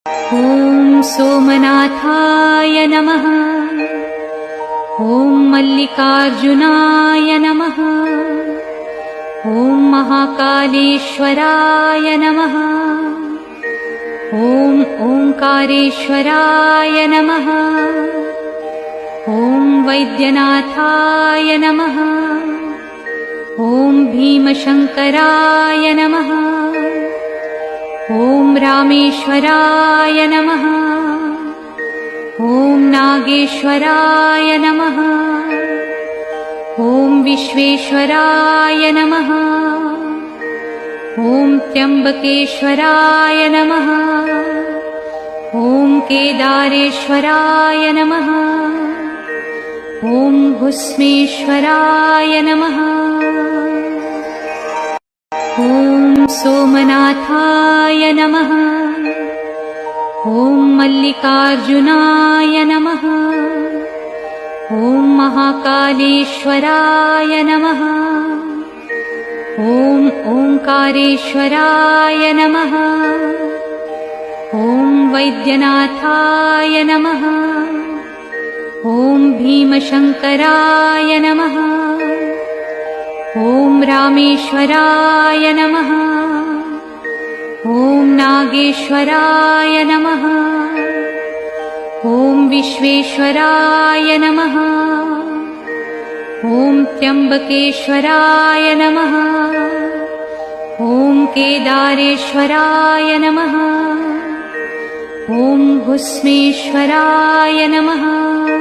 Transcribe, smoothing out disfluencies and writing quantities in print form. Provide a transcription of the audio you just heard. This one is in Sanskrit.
ॐ सोमनाथाय नमः। ॐ मल्लिकार्जुनाय नमः। ॐ महाकालेश्वराय नमः। ॐ ओंकारेश्वराय नमः। ॐ वैद्यनाथाय नमः। ॐ भीमशंकराय नमः। ॐ रामेश्वराय नमः। ॐ नागेश्वराय नमः। ॐ विश्वेश्वराय नमः। ॐ त्र्यंबकेश्वराय नमः। ॐ केदारेश्वराय नमः। ॐ भुस्मेश्वराय नमः। ॐ सोमनाथाय नमः। ॐ मल्लिकार्जुनाय नमः। ॐ महाकालेश्वराय नमः। ॐ ओंकारेश्वराय नमः। ॐ वैद्यनाथाय नमः। ॐ भीमशंकराय नमः। ॐ रामेश्वराय नमः। ॐ नागेश्वराय नमः। ॐ विश्वेश्वराय नमः। ॐ त्र्यंबकेश्वराय नमः। ॐ केदारेश्वराय नमः। ॐ भुस्मेश्वराय नमः।